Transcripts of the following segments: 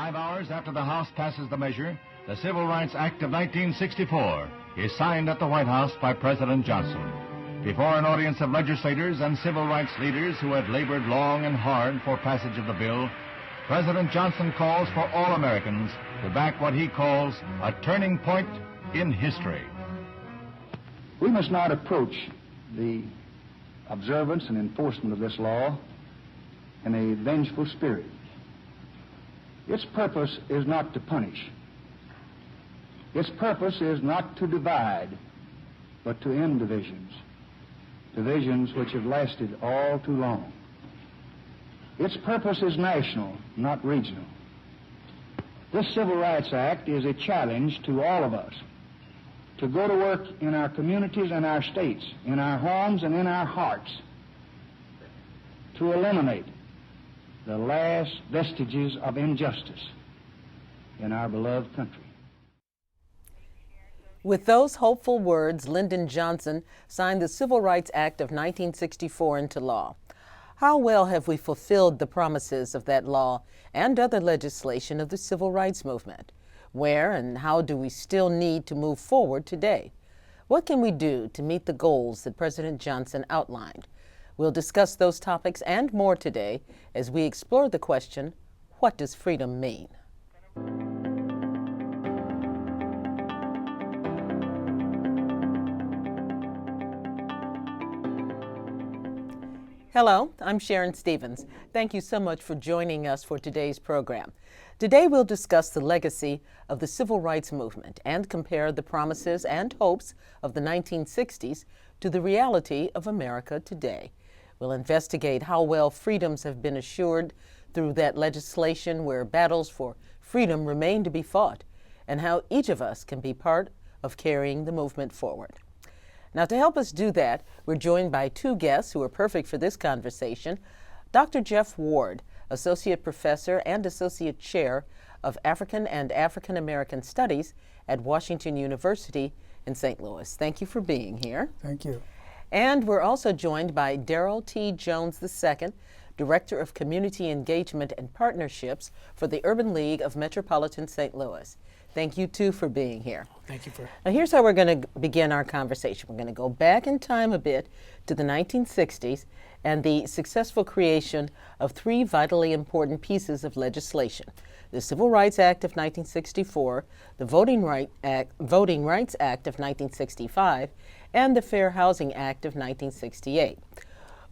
5 hours after the House passes the measure, the Civil Rights Act of 1964 is signed at the White House by President Johnson. Before an audience of legislators and civil rights leaders who had labored long and hard for passage of the bill, President Johnson calls for all Americans to back what he calls a turning point in history. We must not approach the observance and enforcement of this law in a vengeful spirit. Its purpose is not to punish. Its purpose is not to divide, but to end divisions, divisions which have lasted all too long. Its purpose is national, not regional. This Civil Rights Act is a challenge to all of us to go to work in our communities and our states, in our homes and in our hearts, to eliminate the last vestiges of injustice in our beloved country. With those hopeful words, Lyndon Johnson signed the Civil Rights Act of 1964 into law. How well have we fulfilled the promises of that law and other legislation of the civil rights movement? Where and how do we still need to move forward today? What can we do to meet the goals that President Johnson outlined? We'll discuss those topics and more today as we explore the question, what does freedom mean? Hello, I'm Sharon Stevens. Thank you so much for joining us for today's program. Today we'll discuss the legacy of the civil rights movement and compare the promises and hopes of the 1960s to the reality of America today. We'll investigate how well freedoms have been assured through that legislation where battles for freedom remain to be fought, and how each of us can be part of carrying the movement forward. Now, to help us do that, we're joined by two guests who are perfect for this conversation. Dr. Geoff Ward, Associate Professor and Associate Chair of African and African American Studies at Washington University in St. Louis. Thank you for being here. Thank you. And we're also joined by Darryl T. Jones II, Director of Community Engagement and Partnerships for the Urban League of Metropolitan St. Louis. Thank you, too, for being here. Thank you for... Now, here's how we're going to begin our conversation. We're going to go back in time a bit to the 1960s and the successful creation of three vitally important pieces of legislation: the Civil Rights Act of 1964, the Voting Rights Act of 1965, and the Fair Housing Act of 1968.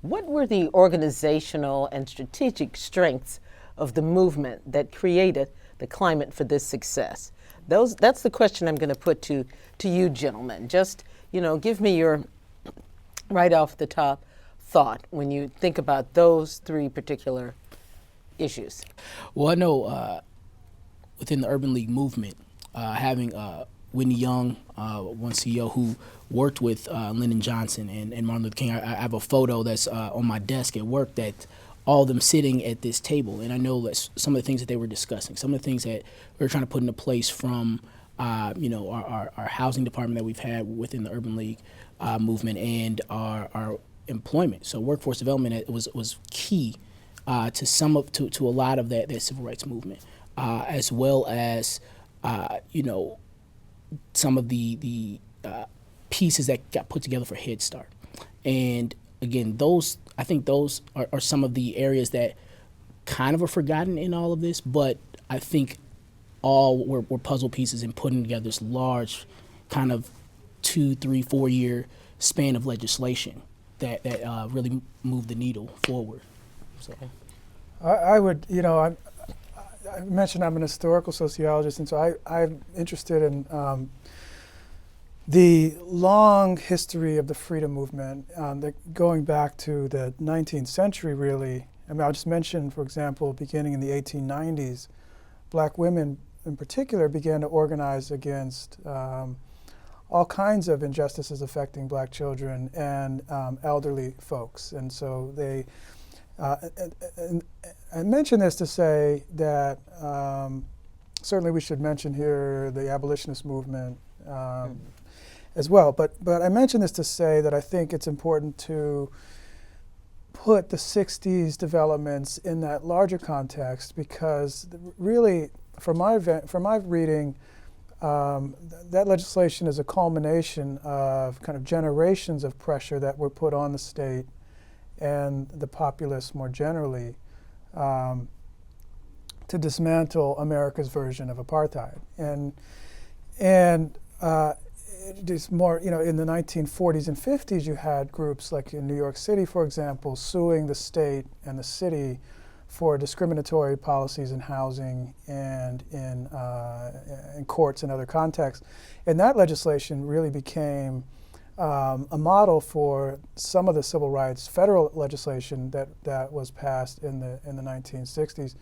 What were the organizational and strategic strengths of the movement that created the climate for this success? That's the question I'm going to put to you gentlemen. Just, give me your right off the top thought when you think about those three particular issues. Well, I know within the Urban League movement, having Whitney Young, one CEO who worked with Lyndon Johnson and Martin Luther King, I have a photo that's on my desk at work that all of them sitting at this table. And I know that some of the things that they were discussing, some of the things that we were trying to put into place from, our housing department that we've had within the Urban League movement and our employment. So workforce development was key to a lot of that civil rights movement, as well as, some of the pieces that got put together for Head Start. And again, I think those are some of the areas that kind of are forgotten in all of this, but I think all were puzzle pieces in putting together this large kind of 2, 3, 4 year span of legislation that really moved the needle forward. So, I would, I mentioned I'm an historical sociologist, and so I'm interested in the long history of the freedom movement, going back to the 19th century, really. I mean, I'll just mention, for example, beginning in the 1890s, black women in particular began to organize against all kinds of injustices affecting black children and elderly folks. And so they, and I mention this to say that certainly we should mention here the abolitionist movement, as well. But I mention this to say that I think it's important to put the 60s developments in that larger context, because really from my reading, that legislation is a culmination of kind of generations of pressure that were put on the state and the populace more generally to dismantle America's version of apartheid. And it's more, in the 1940s and 50s, you had groups like in New York City, for example, suing the state and the city for discriminatory policies in housing and in courts and other contexts. And that legislation really became a model for some of the civil rights federal legislation that was passed in the 1960s.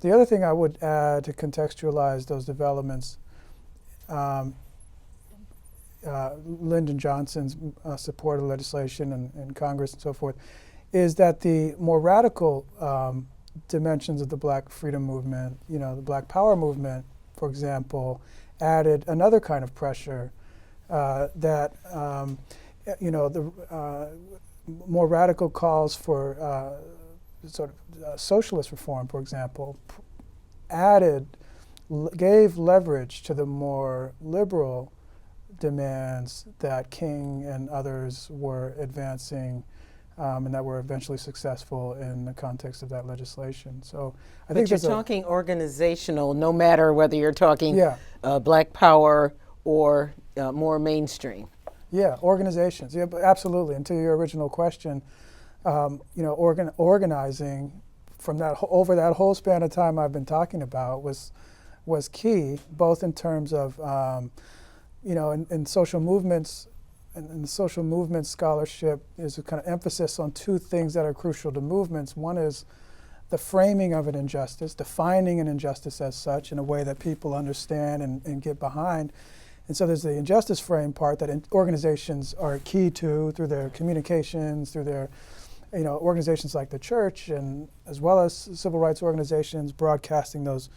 The other thing I would add to contextualize those developments, Lyndon Johnson's supported legislation in Congress and so forth, is that the more radical dimensions of the Black freedom movement, the Black Power movement, for example, added another kind of pressure that, the more radical calls for sort of socialist reform, for example, gave leverage to the more liberal demands that King and others were advancing, and that were eventually successful in the context of that legislation. So I think you're talking organizational, no matter whether you're talking Black Power or more mainstream. Yeah, organizations. Yeah, but absolutely. And to your original question, organizing from over that whole span of time I've been talking about was key, both in terms of in social movements. And the social movement scholarship is a kind of emphasis on two things that are crucial to movements. One is the framing of an injustice, defining an injustice as such in a way that people understand and get behind. And so there's the injustice frame part that organizations are key to through their communications, through their organizations like the church, and as well as civil rights organizations broadcasting those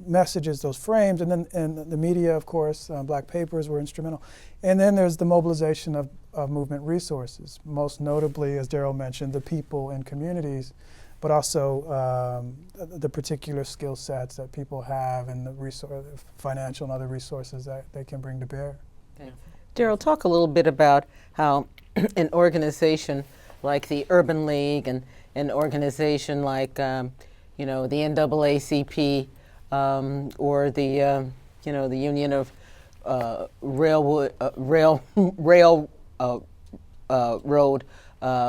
messages, those frames, and the media, of course, Black papers were instrumental. And then there's the mobilization of movement resources, most notably, as Darryl mentioned, the people and communities, but also the particular skill sets that people have and the financial and other resources that they can bring to bear. Okay. Darryl, talk a little bit about how an organization like the Urban League and an organization like the NAACP or the the Union of Railroad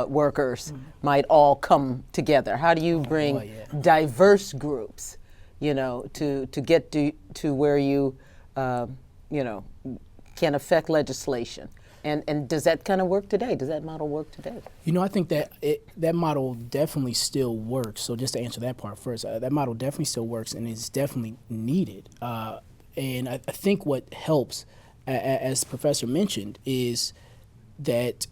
Workers might all come together. How do you bring diverse groups, to get to where you can affect legislation? And does that kind of work today? Does that model work today? I think that that model definitely still works. So just to answer that part first, that model definitely still works and is definitely needed. And I think what helps, as the professor mentioned, is that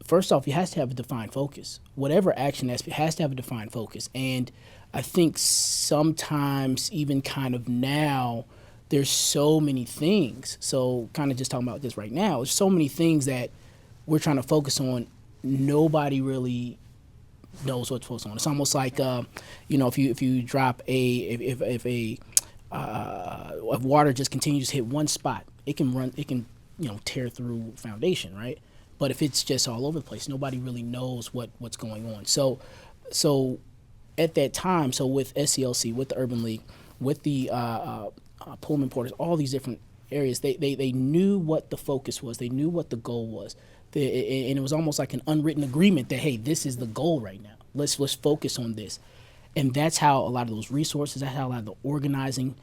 first off, it has to have a defined focus. Whatever action has to have a defined focus. And I think sometimes, even kind of now, there's so many things. So kind of just talking about this right now, there's so many things that we're trying to focus on. Nobody really knows what to focus on. It's almost like, if you drop if water just continues to hit one spot, it can tear through foundation, right? But if it's just all over the place, nobody really knows what's going on. So at that time, so with SCLC, with the Urban League, with the Pullman Porters, all these different areas, they knew what the focus was. They knew what the goal was. And it was almost like an unwritten agreement that, hey, this is the goal right now. Let's focus on this. And that's how a lot of those resources, that's how a lot of the organizing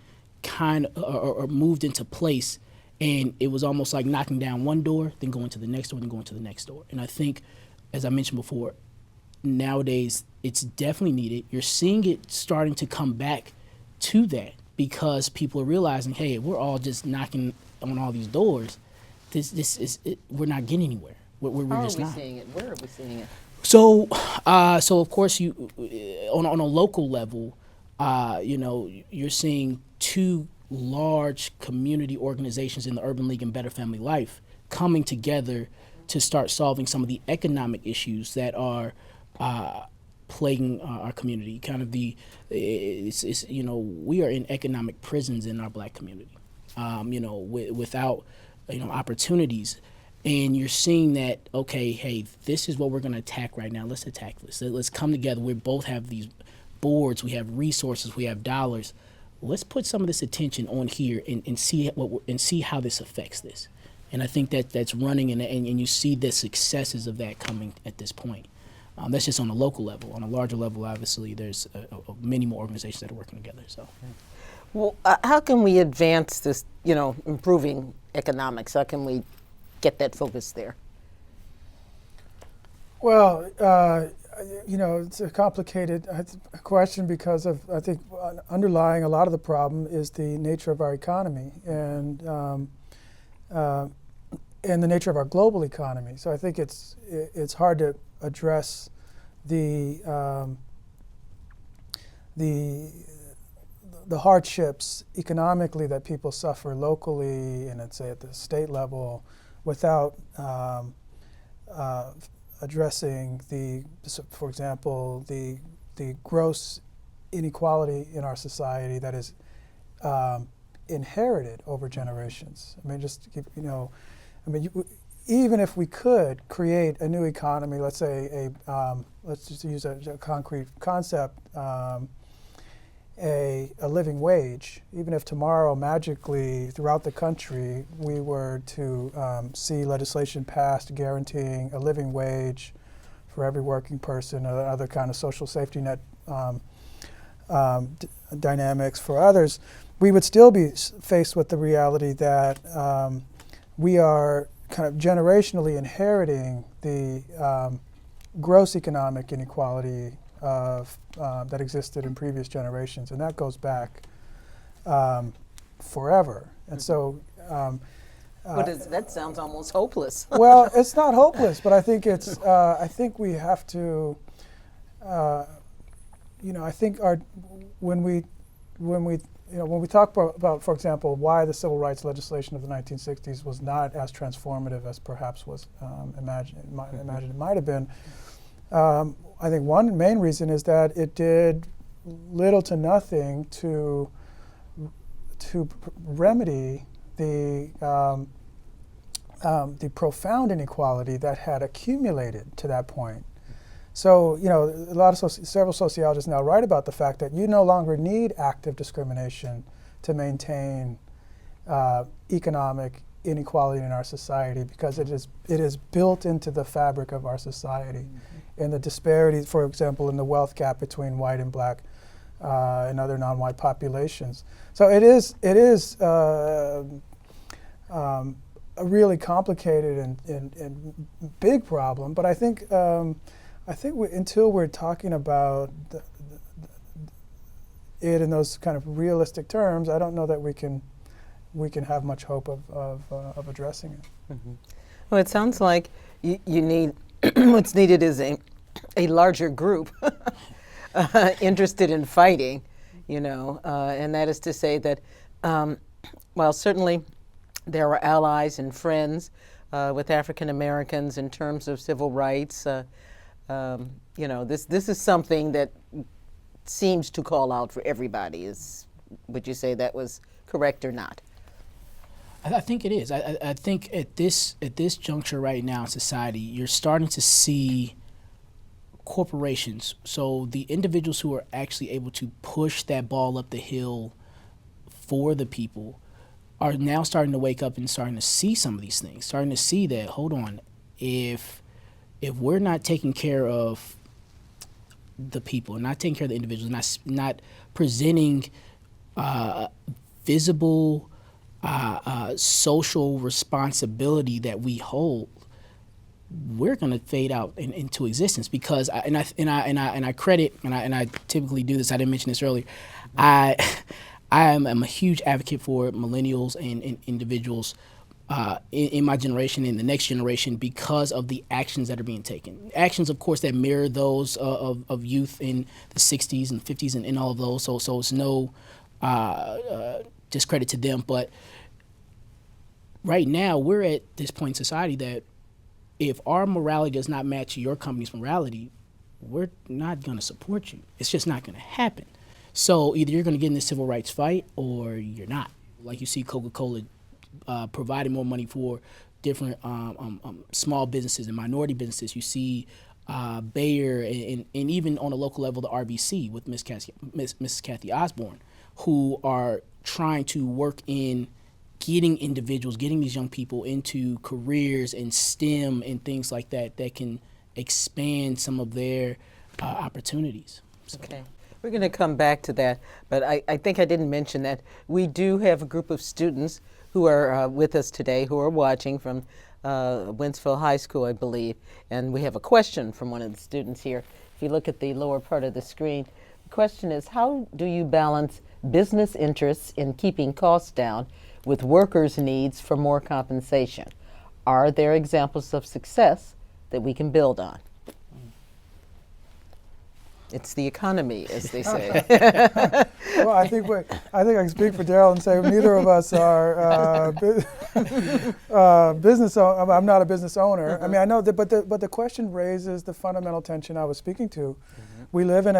kind of moved into place. And it was almost like knocking down one door, then going to the next door, then going to the next door. And I think, as I mentioned before, nowadays it's definitely needed. You're seeing it starting to come back to that because people are realizing, hey, we're all just knocking on all these doors. We're not getting anywhere. We're just not. Seeing it? Where are we seeing it? So of course, you on a local level, you're seeing two large community organizations in the Urban League and Better Family Life coming together to start solving some of the economic issues that are plaguing our community. Kind of it's we are in economic prisons in our black community. Without opportunities. And you're seeing that, okay, hey, this is what we're going to attack right now. Let's attack this. Let's come together. We both have these boards. We have resources. We have dollars. Let's put some of this attention on here and see how this affects this. And I think that's running, and you see the successes of that coming at this point. That's just on a local level. On a larger level, obviously, there's many more organizations that are working together. So. Well, how can we advance this, improving economics? How can we get that focus there? Well, it's a complicated question because I think underlying a lot of the problem is the nature of our economy and the nature of our global economy. So I think it's hard to address the hardships economically that people suffer locally and let's say at the state level without addressing for example, the gross inequality in our society that is inherited over generations. I mean, even if we could create a new economy, let's say let's just use a concrete concept, a living wage, even if tomorrow magically throughout the country we were to see legislation passed guaranteeing a living wage for every working person, or other kind of social safety net dynamics for others, we would still be faced with the reality that we are kind of generationally inheriting the gross economic inequality that existed in previous generations, and that goes back forever. And so, that sounds almost hopeless. Well, it's not hopeless, but I think it's. I think we have to. I think when we talk about, for example, why the civil rights legislation of the 1960s was not as transformative as perhaps was imagined it might have been. I think one main reason is that it did little to nothing to remedy the profound inequality that had accumulated to that point. So, several sociologists now write about the fact that you no longer need active discrimination to maintain economic inequality in our society because it is built into the fabric of our society. And the disparities, for example, in the wealth gap between white and black and other non-white populations. So it is a really complicated and big problem. But I think until we're talking about it in those kind of realistic terms, I don't know that we can have much hope of addressing it. Mm-hmm. Well, it sounds like you need what's needed is a larger group interested in fighting, and that is to say that while certainly there are allies and friends with African Americans in terms of civil rights, this is something that seems to call out for everybody. Would you say that was correct or not? I think it is. I think at this juncture right now in society, you're starting to see corporations, so the individuals who are actually able to push that ball up the hill for the people are now starting to wake up and starting to see some of these things, starting to see that, hold on, if we're not taking care of the people, not taking care of the individuals, not presenting visible social responsibility that we hold, we're going to fade out into existence. Because I credit, and I typically do this. I didn't mention this earlier. I am a huge advocate for millennials and individuals in my generation and the next generation because of the actions that are being taken. Actions, of course, that mirror those of youth in the 60s and 50s and all of those. So it's no discredit to them. But right now, we're at this point in society that if our morality does not match your company's morality, we're not going to support you. It's just not going to happen. So either you're going to get in the civil rights fight or you're not. Like you see Coca-Cola providing more money for different small businesses and minority businesses. You see Bayer and even on a local level, the RBC with Mrs. Kathy Osborne, who are trying to work in getting individuals, getting these young people into careers in STEM and things like that that can expand some of their opportunities. So. Okay. We're going to come back to that, but I think I didn't mention that we do have a group of students who are with us today who are watching from Wentzville High School, I believe, and we have a question from one of the students here. If you look at the lower part of the screen, the question is, how do you balance business interests in keeping costs down with workers' needs for more compensation? Are there examples of success that we can build on? It's the economy, as they say. Well, I think I can speak for Darryl and say neither of us are business. I'm not a business owner. I mean, I know that, but the question raises the fundamental tension I was speaking to. We live in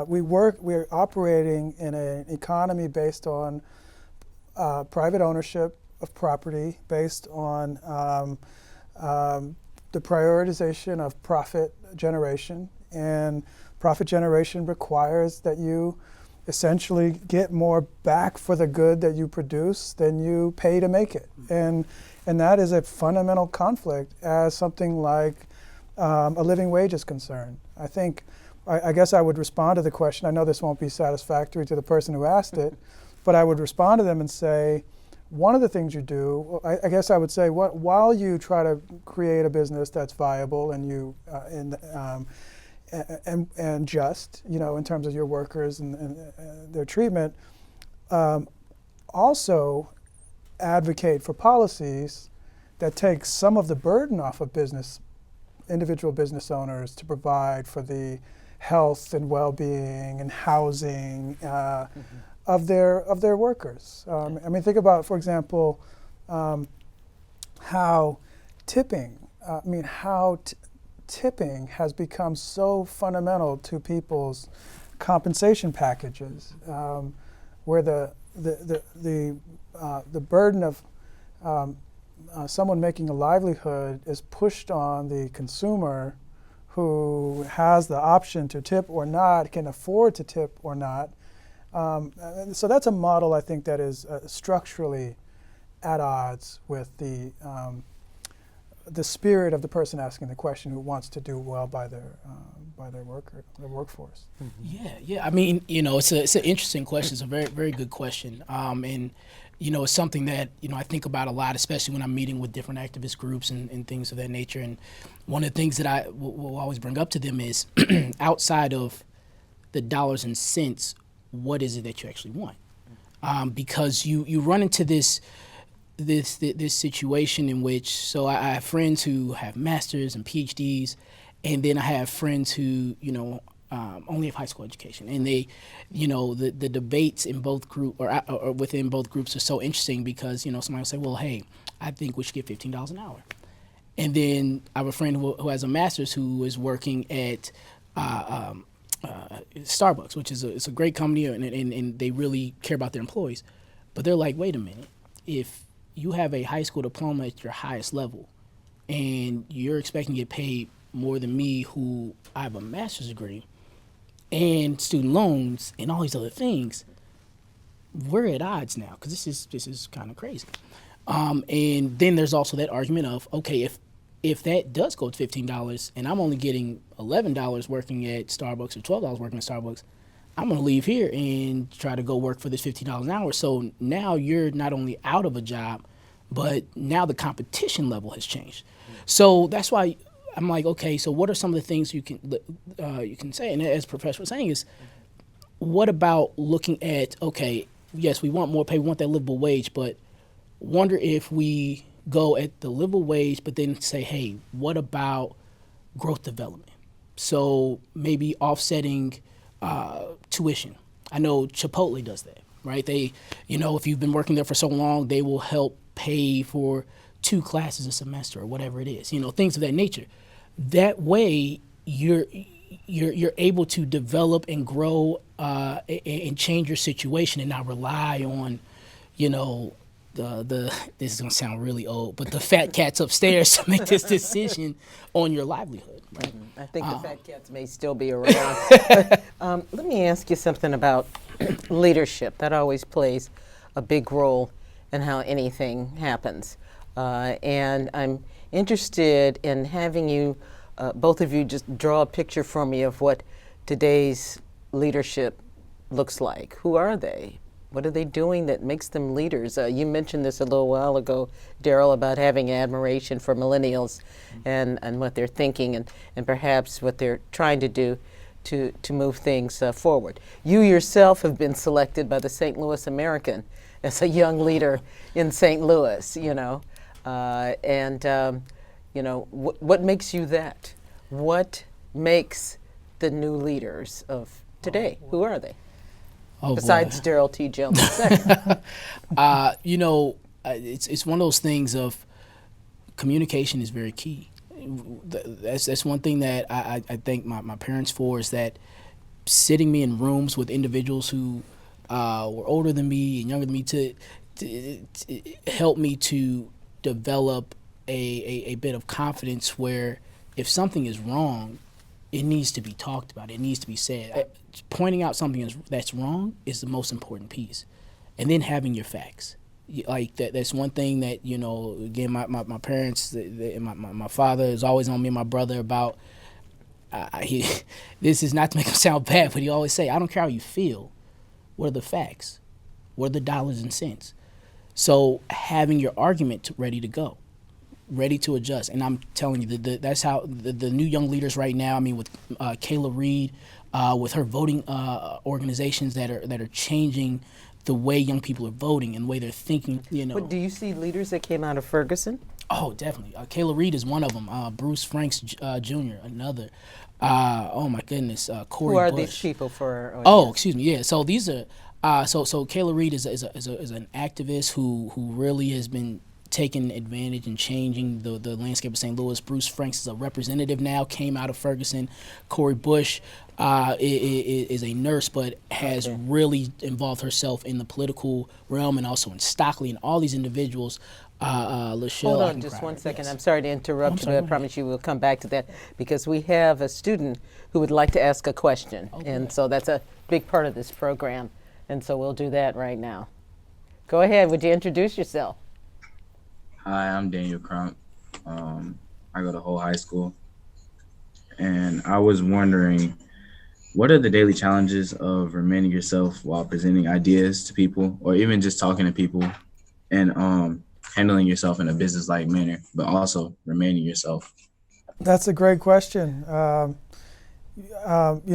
we're operating in an economy based on private ownership of property, based on the prioritization of profit generation, and profit generation requires that you essentially get more back for the good that you produce than you pay to make it. And that is a fundamental conflict as something like a living wage is concerned. I guess I would respond to the question. I know this won't be satisfactory to the person who asked it, but I would respond to them and say, one of the things you do, I guess I would say, while you try to create a business that's viable and you and just, in terms of your workers and their treatment, also advocate for policies that take some of the burden off of individual business owners to provide for the health and well-being and housing of their workers. I mean, think about, for example, how tipping. Tipping has become so fundamental to people's compensation packages, where the burden of someone making a livelihood is pushed on the consumer, who has the option to tip or not, can afford to tip or not. So that's a model, I think, that is structurally at odds with the spirit of the person asking the question, who wants to do well by their workforce. Yeah. I mean, it's an interesting question. It's a very, very good question. And it's something that I think about a lot, especially when I'm meeting with different activist groups and things of that nature. And one of the things that I will always bring up to them is, outside of the dollars and cents, what is it that you actually want? Because you run into this situation in which, I have friends who have masters and PhDs, and then I have friends who only have high school education, and they, the debates in both group or within both groups are so interesting because somebody will say, well, hey, I think we should get $15 an hour, and then I have a friend who has a master's who is working at Starbucks, which is it's a great company, and they really care about their employees, but they're like, wait a minute, if you have a high school diploma at your highest level and you're expecting to get paid more than me, who I have a master's degree and student loans and all these other things, we're at odds now, because this is kind of crazy. And then there's also that argument of, okay, if that does go to $15 and I'm only getting $11 working at Starbucks or $12 working at Starbucks, I'm going to leave here and try to go work for this $15 an hour. So now you're not only out of a job, but now the competition level has changed. So that's why I'm like, okay, so what are some of the things you can say? And as Professor was saying is, what about looking at, okay, yes, we want more pay, we want that livable wage, but wonder if we go at the livable wage, but then say, hey, what about growth development? So maybe offsetting tuition. I know Chipotle does that, right? They, if you've been working there for so long, they will help pay for 2 classes a semester or whatever it is, things of that nature. That way, you're you're able to develop and grow and change your situation and not rely on, you know, the this is gonna sound really old, but the fat cats upstairs to make this decision on your livelihood, right? I think the fat cats may still be around. But, let me ask you something about leadership. That always plays a big role in how anything happens. And I'm interested in having you, both of you, just draw a picture for me of what today's leadership looks like. Who are they? What are they doing that makes them leaders? You mentioned this a little while ago, Darryl, about having admiration for millennials and what they're thinking and perhaps what they're trying to do to move things forward. You yourself have been selected by the St. Louis American as a young leader in St. Louis, you know. You know, what makes you that? What makes the new leaders of today? Who are they? Oh, Besides Darryl T. Jones II. You know, it's one of those things of communication is very key. That's one thing that I thank my parents for, is that sitting me in rooms with individuals who were older than me and younger than me to help me to develop a bit of confidence where if something is wrong, it needs to be talked about. It needs to be said. Pointing out something that's wrong is the most important piece. And then having your facts. Like that's one thing that, you know, again, my parents, my father is always on me and my brother about, this is not to make him sound bad, but he always say, I don't care how you feel. What are the facts? What are the dollars and cents? So having your argument ready to go, ready to adjust. And I'm telling you, that's how the new young leaders right now, I mean, with Kayla Reed, with her voting organizations that are changing the way young people are voting and the way they're thinking, you know. But do you see leaders that came out of Ferguson? Oh, definitely. Kayla Reed is one of them. Bruce Franks Jr., another. Oh, my goodness. Corey Who are Bush. these people for? Oh, excuse me. Yeah. So these are, so Kayla Reed is an activist who really has been taking advantage and changing the landscape of St. Louis. Bruce Franks is a representative now, came out of Ferguson. Corey Bush is a nurse, but has really involved herself in the political realm and also in Stockley, and all these individuals. Lachelle, hold on just one second. Yes. I'm sorry to interrupt you, but I promise you we'll come back to that because we have a student who would like to ask a question. And so that's a big part of this program. And so we'll do that right now. Go ahead. Would you introduce yourself? Hi, I'm Daniel Crump. I go to Whole High School. And I was wondering, what are the daily challenges of remaining yourself while presenting ideas to people, or even just talking to people, and handling yourself in a business-like manner, but also remaining yourself? That's a great question. You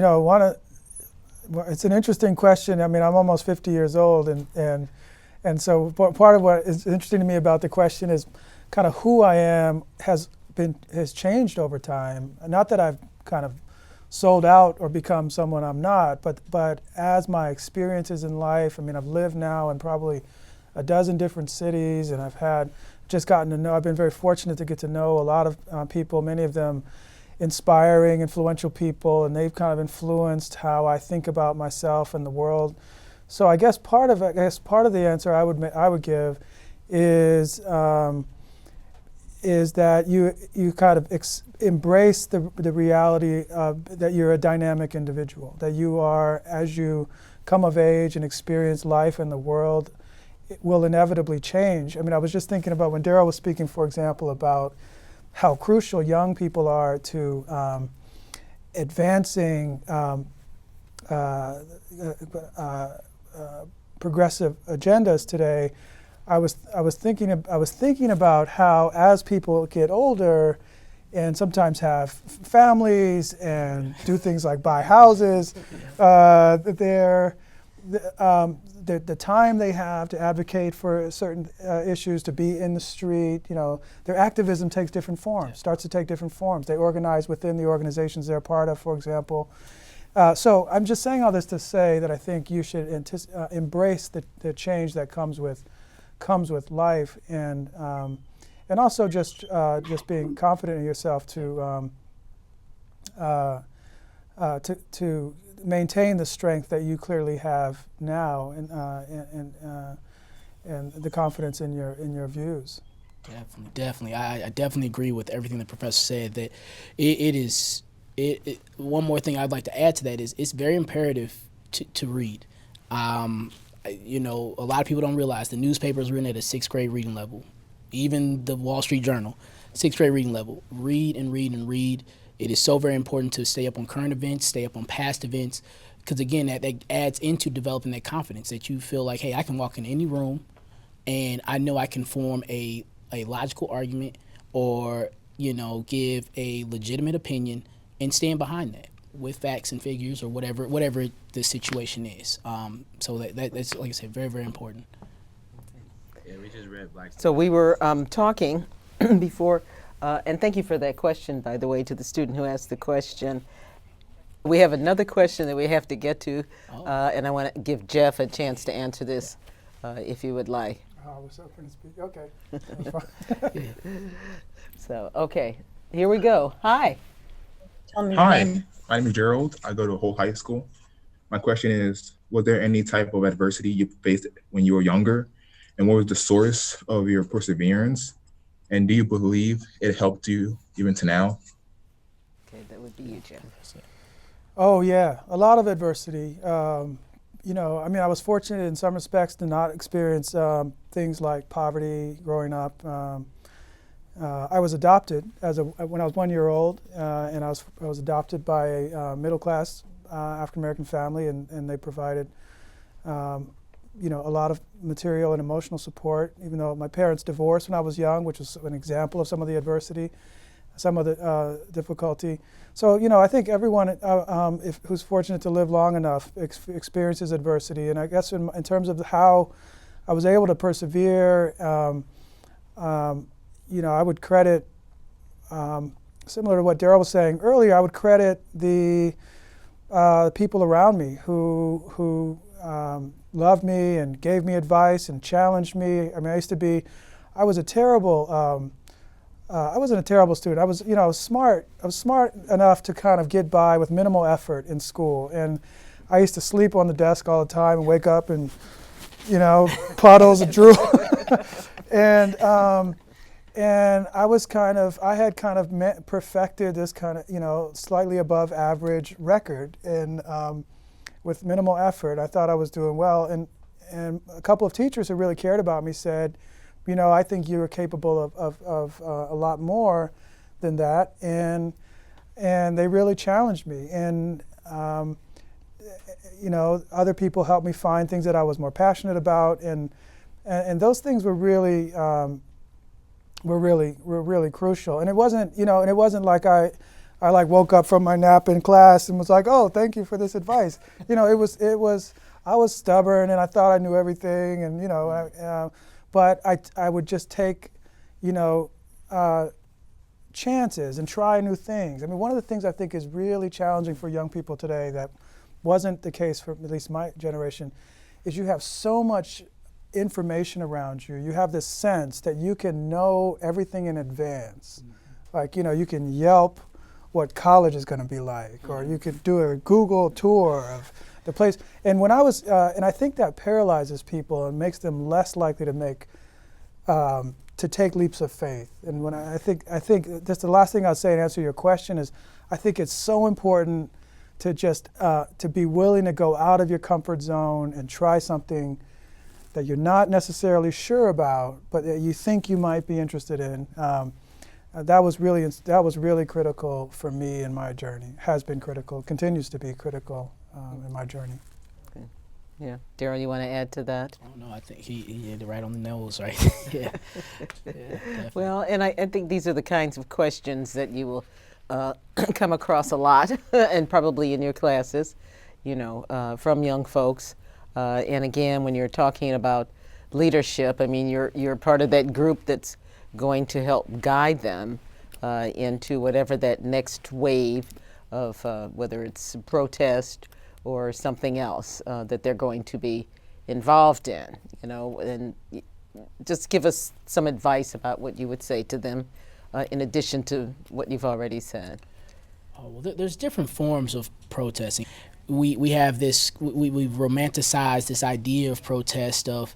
know, it's an interesting question. I mean, I'm almost 50 years old, and so part of what is interesting to me about the question is kind of who I am has changed over time. Not that I've kind of sold out or become someone I'm not, but as my experiences in life, I mean, I've lived now in probably a dozen different cities, and I've been very fortunate to get to know a lot of people, many of them inspiring, influential people, and they've kind of influenced how I think about myself and the world. So I guess part of the answer I would give is that you kind of embrace the reality that you're a dynamic individual, that you are, as you come of age and experience life in the world, it will inevitably change. I mean, I was just thinking about when Darryl was speaking, for example, about how crucial young people are to advancing progressive agendas today. I was thinking about how as people get older and sometimes have families and do things like buy houses, the time they have to advocate for certain issues, to be in the street, you know, their activism takes different forms, starts to take different forms. They organize within the organizations they're part of, for example. So I'm just saying all this to say that I think you should embrace the change that comes with life, and also just being confident in yourself to to maintain the strength that you clearly have now, and the confidence in your views. Definitely. I definitely agree with everything the professor said. That one more thing I'd like to add to that is it's very imperative to read. You know, a lot of people don't realize the newspaper is written at a 6th grade reading level. Even the Wall Street Journal, 6th grade reading level. Read and read and read. It is so very important to stay up on current events, stay up on past events, because again, that adds into developing that confidence that you feel like, hey, I can walk in any room and I know I can form a logical argument or, you know, give a legitimate opinion and stand behind that with facts and figures or whatever the situation is. So that's, like I said, very, very important. Yeah, we just read Black. So we were talking before, and thank you for that question, by the way, to the student who asked the question. We have another question that we have to get to, and I want to give Geoff a chance to answer this, if you would like. I was hoping to speak. Okay. So, okay, here we go. Hi. Hi, my name is Darryl. I go to Whole High School. My question is, was there any type of adversity you faced when you were younger? And what was the source of your perseverance? And do you believe it helped you even to now? Okay, that would be you, Geoff. Oh yeah, a lot of adversity. You know, I mean, I was fortunate in some respects to not experience things like poverty growing up. I was adopted when I was 1 year old, and I was adopted by a middle-class African American family, and they provided, you know, a lot of material and emotional support. Even though my parents divorced when I was young, which was an example of some of the adversity, some of the difficulty. So, you know, I think everyone who's fortunate to live long enough experiences adversity. And I guess in terms of how I was able to persevere, you know, I would credit, similar to what Darryl was saying earlier, I would credit the people around me who loved me and gave me advice and challenged me. I mean, I was a terrible, I wasn't a terrible student. I was, you know, I was smart enough to kind of get by with minimal effort in school. And I used to sleep on the desk all the time and wake up and, you know, puddles of drool. And I had kind of perfected this kind of, you know, slightly above average record, and with minimal effort, I thought I was doing well. And a couple of teachers who really cared about me said, you know, I think you were capable of a lot more than that, and they really challenged me. And you know, other people helped me find things that I was more passionate about, and those things were really crucial. And it wasn't, you know, and it wasn't like I like woke up from my nap in class and was like, oh, thank you for this advice. You know, it was I was stubborn and I thought I knew everything, and you know, but I would just take, you know, chances and try new things. I mean, one of the things I think is really challenging for young people today that wasn't the case for at least my generation is you have so much information around you. You have this sense that you can know everything in advance. Mm-hmm. Like, you know, you can Yelp what college is going to be like, or you could do a Google tour of the place. And when I was, and I think that paralyzes people and makes them less likely to take leaps of faith. And when I think just the last thing I'll say to answer your question is, I think it's so important to just to be willing to go out of your comfort zone and try something that you're not necessarily sure about, but that you think you might be interested in. That was really critical for me in my journey. Has been critical, continues to be critical in my journey. Okay. Yeah, Darryl, you want to add to that? Oh no, I think he hit it right on the nose, right? Yeah. Well, and I think these are the kinds of questions that you will come across a lot, and probably in your classes, you know, from young folks. And again, when you're talking about leadership, I mean, you're part of that group that's going to help guide them into whatever that next wave of whether it's protest or something else that they're going to be involved in, you know. And just give us some advice about what you would say to them in addition to what you've already said. Oh, well, there's different forms of protesting. We have this, we've romanticized this idea of protest, of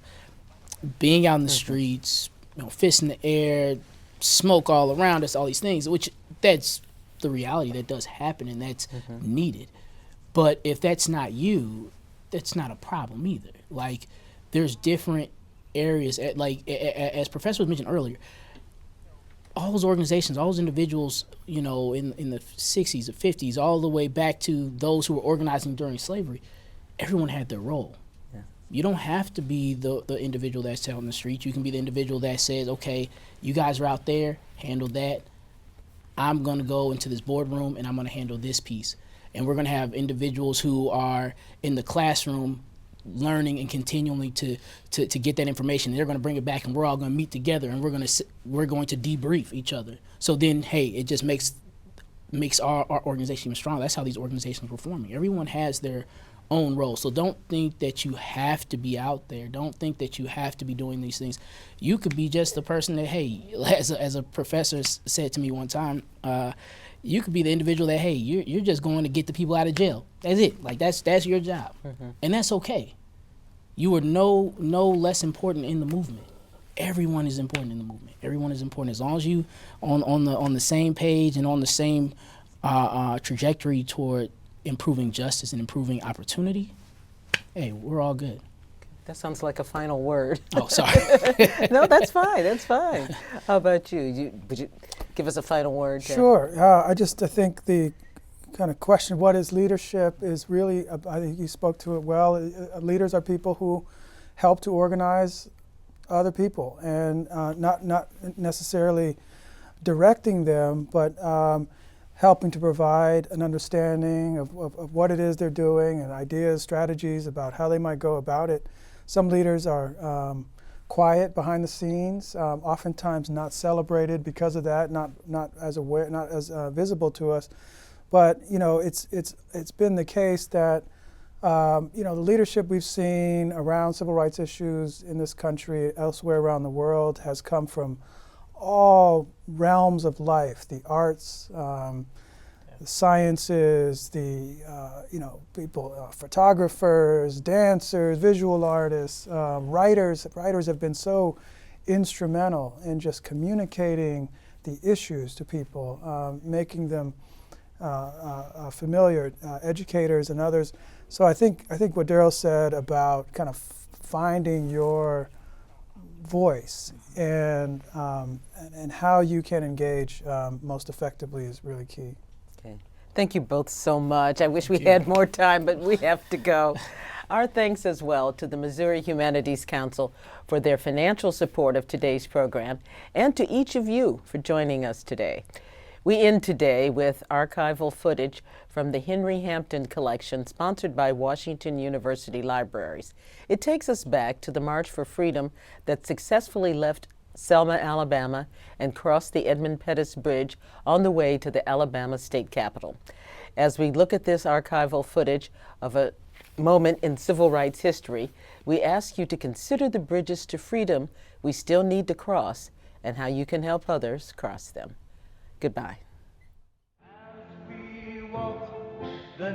being out in the streets, fists in the air, smoke all around us, all these things, which that's the reality that does happen and that's needed. But if that's not you, that's not a problem either. Like, there's different areas, as Professor was mentioned earlier, all those organizations, all those individuals, in the 60s, the 50s, all the way back to those who were organizing during slavery, everyone had their role. Yeah. You don't have to be the individual that's out on the street. You can be the individual that says, okay, you guys are out there, handle that. I'm going to go into this boardroom and I'm going to handle this piece. And we're going to have individuals who are in the classroom learning and continually to get that information. They're going to bring it back, and we're all going to meet together, and we're going to debrief each other. So then, hey, it just makes our organization even stronger. That's how these organizations are forming. Everyone has their own role. So don't think that you have to be out there. Don't think that you have to be doing these things. You could be just the person that, hey, as a professor said to me one time, you could be the individual that, hey, you're just going to get the people out of jail. That's it. Like, that's your job. And that's okay. You are no less important in the movement. Everyone is important in the movement. Everyone is important. As long as you on the same page and on the same trajectory toward improving justice and improving opportunity, hey, we're all good. That sounds like a final word. Oh, sorry. No, that's fine. That's fine. How about you? Would you give us a final word? Sure. I think the kind of question, what is leadership, is really, I think you spoke to it well. Leaders are people who help to organize other people, and not necessarily directing them, but helping to provide an understanding of what it is they're doing, and ideas, strategies about how they might go about it. Some leaders are quiet behind the scenes, oftentimes not celebrated because of that, not as aware, not as visible to us. But it's been the case that the leadership we've seen around civil rights issues in this country, elsewhere around the world, has come from all realms of life: the arts, the sciences, the people, photographers, dancers, visual artists, writers. Writers have been so instrumental in just communicating the issues to people, making them familiar, educators and others. So I think what Darryl said about kind of finding your voice and how you can engage most effectively is really key. Okay. Thank you both so much. I wish we had more time, but we have to go. Our thanks as well to the Missouri Humanities Council for their financial support of today's program, and to each of you for joining us today. We end today with archival footage from the Henry Hampton collection, sponsored by Washington University Libraries. It takes us back to the March for Freedom that successfully left Selma, Alabama, and crossed the Edmund Pettus Bridge on the way to the Alabama state capitol. As we look at this archival footage of a moment in civil rights history, we ask you to consider the bridges to freedom we still need to cross, and how you can help others cross them. Goodbye. As we walk the